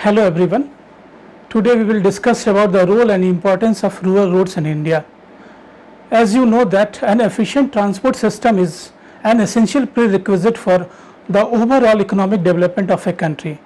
Hello everyone. Today we will discuss about the role and importance of rural roads in India. As you know that an efficient transport system is an essential prerequisite for the overall economic development of a country.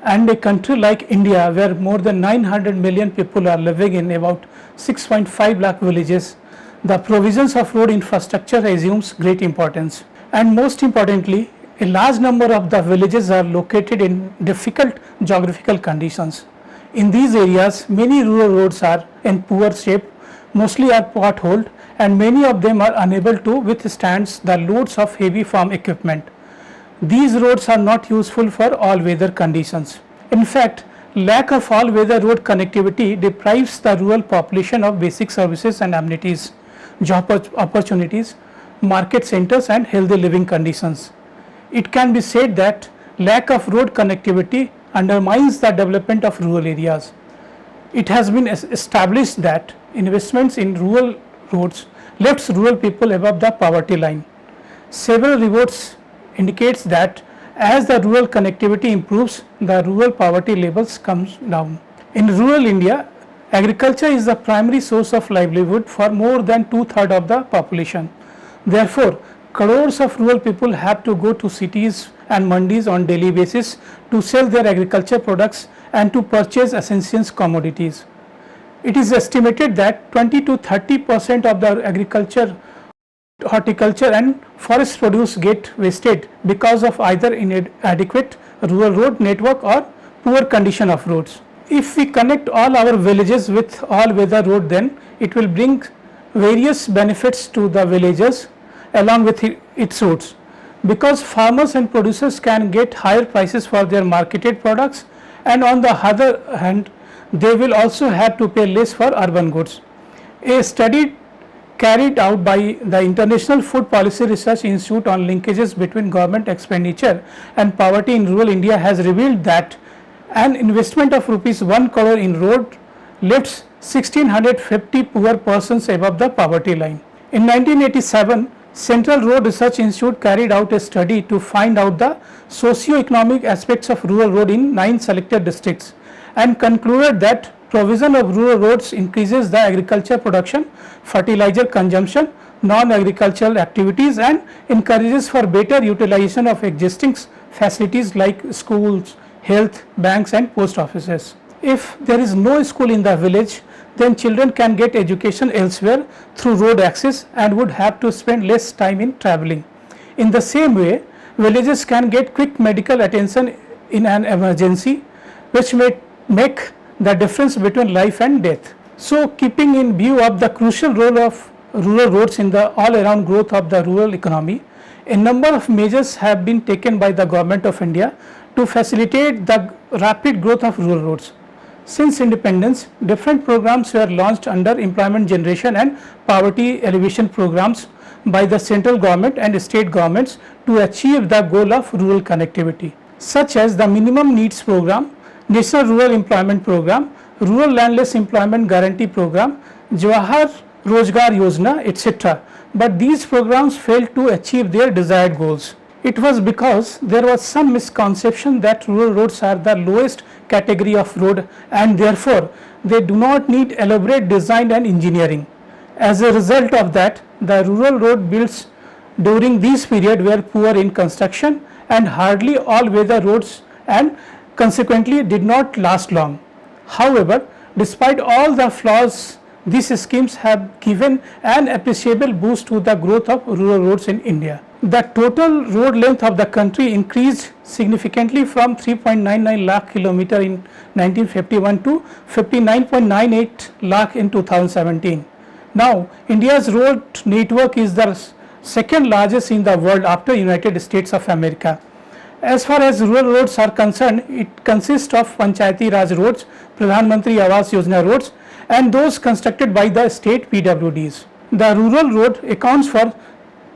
And a country like India, where more than 900 million people are living in about 6.5 lakh villages, the provisions of road infrastructure assumes great importance. And most importantly, a large number of the villages are located in difficult geographical conditions. In these areas, many rural roads are in poor shape, mostly are potholed, and many of them are unable to withstand the loads of heavy farm equipment. These roads are not useful for all weather conditions. In fact, lack of all weather road connectivity deprives the rural population of basic services and amenities, job opportunities, market centers and healthy living conditions. It can be said that lack of road connectivity undermines the development of rural areas. It has been established that investments in rural roads lifts rural people above the poverty line. Several reports indicates that as the rural connectivity improves, the rural poverty levels comes down. In rural India, agriculture is the primary source of livelihood for more than 2/3 of the population. Therefore, crores of rural people have to go to cities and mandis on daily basis to sell their agriculture products and to purchase essential commodities. It is estimated that 20 to 30% of the agriculture, horticulture and forest produce get wasted because of either inadequate rural road network or poor condition of roads. If we connect all our villages with all weather road, then it will bring various benefits to the villagers along with its roads, because farmers and producers can get higher prices for their marketed products, and on the other hand they will also have to pay less for urban goods. A study carried out by the International Food Policy Research Institute on linkages between government expenditure and poverty in rural India has revealed that an investment of rupees 1 crore in road lifts 1650 poor persons above the poverty line. In 1987, Central Road Research Institute carried out a study to find out the socio-economic aspects of rural road in 9 selected districts and concluded that provision of rural roads increases the agriculture production, fertilizer consumption, non-agricultural activities and encourages for better utilization of existing facilities like schools, health, banks and post offices. If there is no school in the village, then children can get education elsewhere through road access and would have to spend less time in traveling. In the same way, villages can get quick medical attention in an emergency, which may make the difference between life and death. So, keeping in view of the crucial role of rural roads in the all-around growth of the rural economy, a number of measures have been taken by the Government of India to facilitate the rapid growth of rural roads. Since independence, different programs were launched under employment generation and poverty alleviation programs by the central government and state governments to achieve the goal of rural connectivity, such as the Minimum Needs Program, National Rural Employment Program, Rural Landless Employment Guarantee Program, Jawahar Rozgar Yojana, etc. But these programs failed to achieve their desired goals. It was because there was some misconception that rural roads are the lowest category of road and therefore they do not need elaborate design and engineering. As a result of that, the rural road builds during this period were poor in construction and hardly all weather roads and consequently did not last long. However, despite all the flaws, these schemes have given an appreciable boost to the growth of rural roads in India. The total road length of the country increased significantly from 3.99 lakh kilometer in 1951 to 59.98 lakh in 2017. Now, India's road network is the second largest in the world after United States of America. As far as rural roads are concerned, it consists of Panchayati Raj roads, Pradhan Mantri Awas Yojana roads and those constructed by the state PWDs. The rural road accounts for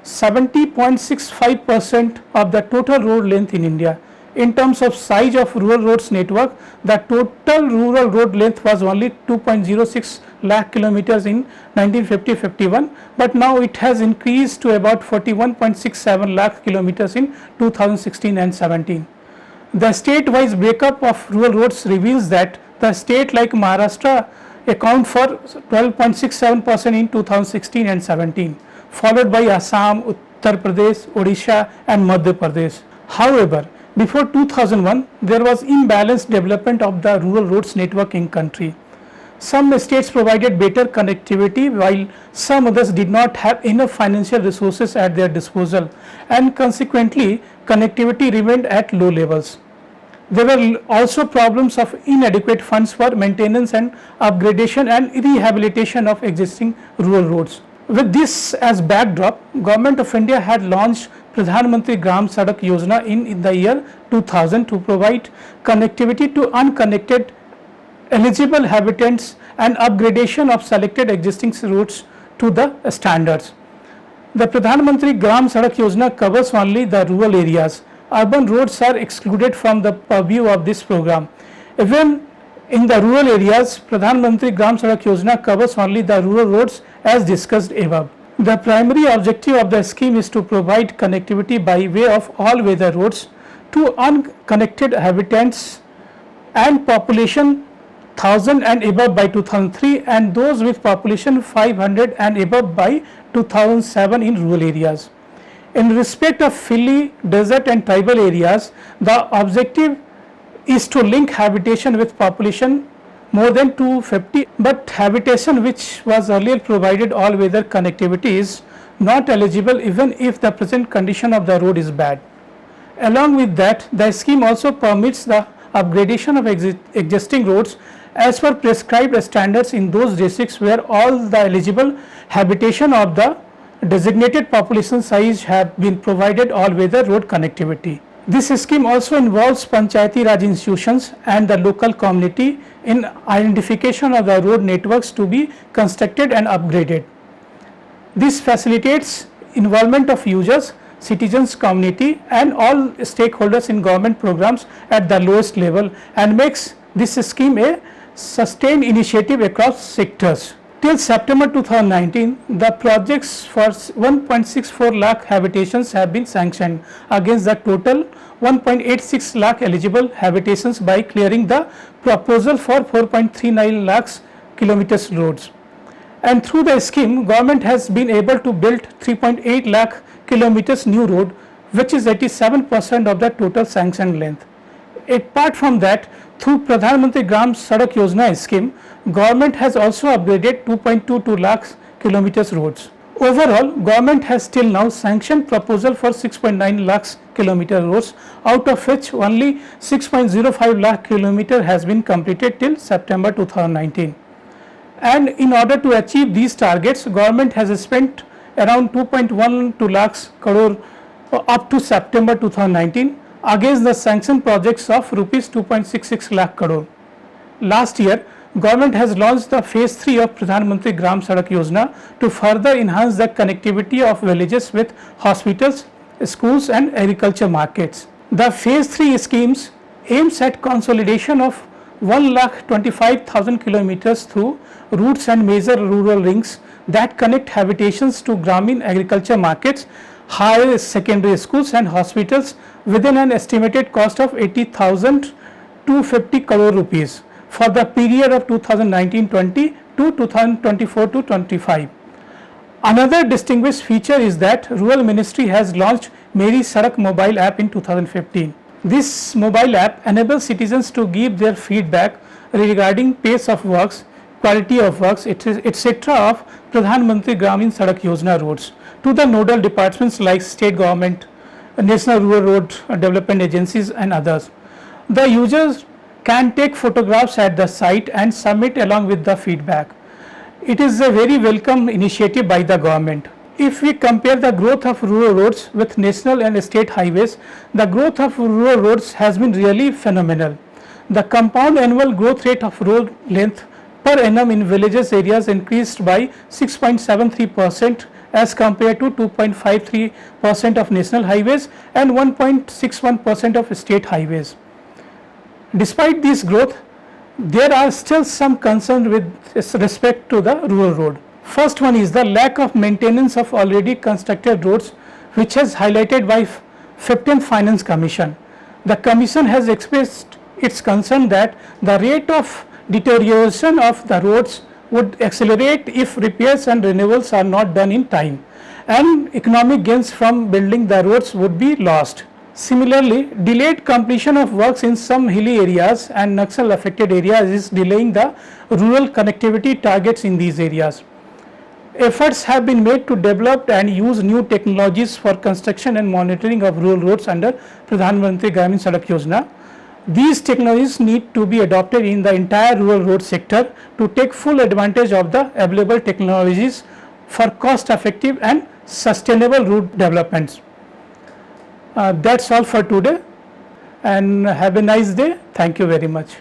70.65% of the total road length in India. In terms of size of rural roads network, the total rural road length was only 2.06 lakh kilometers in 1950-51, but now it has increased to about 41.67 lakh kilometers in 2016 and 17. The state-wise breakup of rural roads reveals that the state like Maharashtra account for 12.67% in 2016 and 17, followed by Assam, Uttar Pradesh, Odisha and Madhya Pradesh. However, before 2001, there was imbalanced development of the rural roads network in country. Some states provided better connectivity while some others did not have enough financial resources at their disposal, and consequently connectivity remained at low levels. There were also problems of inadequate funds for maintenance and upgradation and rehabilitation of existing rural roads. With this as backdrop, Government of India had launched Pradhan Mantri Gram Sadak Yojana in the year 2000 to provide connectivity to unconnected eligible habitants and upgradation of selected existing routes to the standards. The Pradhan Mantri Gram Sadak Yojana covers only the rural areas. Urban roads are excluded from the purview of this program. Even in the rural areas, Pradhan Mantri Gram Sadak Yojana covers only the rural roads as discussed above. The primary objective of the scheme is to provide connectivity by way of all weather roads to unconnected habitants and population 1000 and above by 2003 and those with population 500 and above by 2007 in rural areas. In respect of hilly, desert and tribal areas, the objective is to link habitation with population more than 250, but habitation which was earlier provided all weather connectivity is not eligible even if the present condition of the road is bad. Along with that, the scheme also permits the upgradation of existing roads as per prescribed standards in those districts where all the eligible habitation of the designated population size have been provided all weather road connectivity. This scheme also involves Panchayati Raj institutions and the local community in identification of the road networks to be constructed and upgraded. This facilitates involvement of users, citizens, community and all stakeholders in government programs at the lowest level and makes this scheme a sustained initiative across sectors. Till September 2019, the projects for 1.64 lakh habitations have been sanctioned against the total 1.86 lakh eligible habitations by clearing the proposal for 4.39 lakhs kilometers roads. And through the scheme, government has been able to build 3.8 lakh kilometers new road, which is 87% of the total sanctioned length. Apart from that, through Pradhan Mantri Gram Sadak Yojana scheme, government has also upgraded 2.22 lakhs kilometers roads. Overall, government has till now sanctioned proposal for 6.9 lakhs kilometer roads, out of which only 6.05 lakh kilometer has been completed till September 2019. And in order to achieve these targets, government has spent around 2.12 lakhs crore up to September 2019 against the sanctioned projects of rupees 2.66 lakh crore. Last year, government has launched the phase 3 of Pradhan Mantri Gram Sadak Yojana to further enhance the connectivity of villages with hospitals, schools and agriculture markets. The phase 3 schemes aims at consolidation of 1,25,000 kilometers through routes and major rural rings that connect habitations to Gramin agriculture markets, higher secondary schools and hospitals within an estimated cost of 80,250 crore rupees for the period of 2019-20 to 2024-25. Another distinguished feature is that Rural Ministry has launched Meri Sadak mobile app in 2015. This mobile app enables citizens to give their feedback regarding pace of works, quality of works, etc. of Pradhan Mantri Gramin Sadak Yojana roads to the nodal departments like state government, national rural road development agencies and others. The users can take photographs at the site and submit along with the feedback. It is a very welcome initiative by the government. If we compare the growth of rural roads with national and state highways, the growth of rural roads has been really phenomenal. The compound annual growth rate of road length per annum in villages areas increased by 6.73% as compared to 2.53% of national highways and 1.61% of state highways. Despite this growth, there are still some concerns with respect to the rural road. First one is the lack of maintenance of already constructed roads, which is highlighted by 15th Finance Commission. The Commission has expressed its concern that the rate of deterioration of the roads would accelerate if repairs and renewals are not done in time, and economic gains from building the roads would be lost. Similarly, delayed completion of works in some hilly areas and Naxal affected areas is delaying the rural connectivity targets in these areas. Efforts have been made to develop and use new technologies for construction and monitoring of rural roads under Pradhan Mantri Gramin Sadak Yojana. These technologies need to be adopted in the entire rural road sector to take full advantage of the available technologies for cost effective and sustainable route developments. That's all for today, and have a nice day. Thank you very much.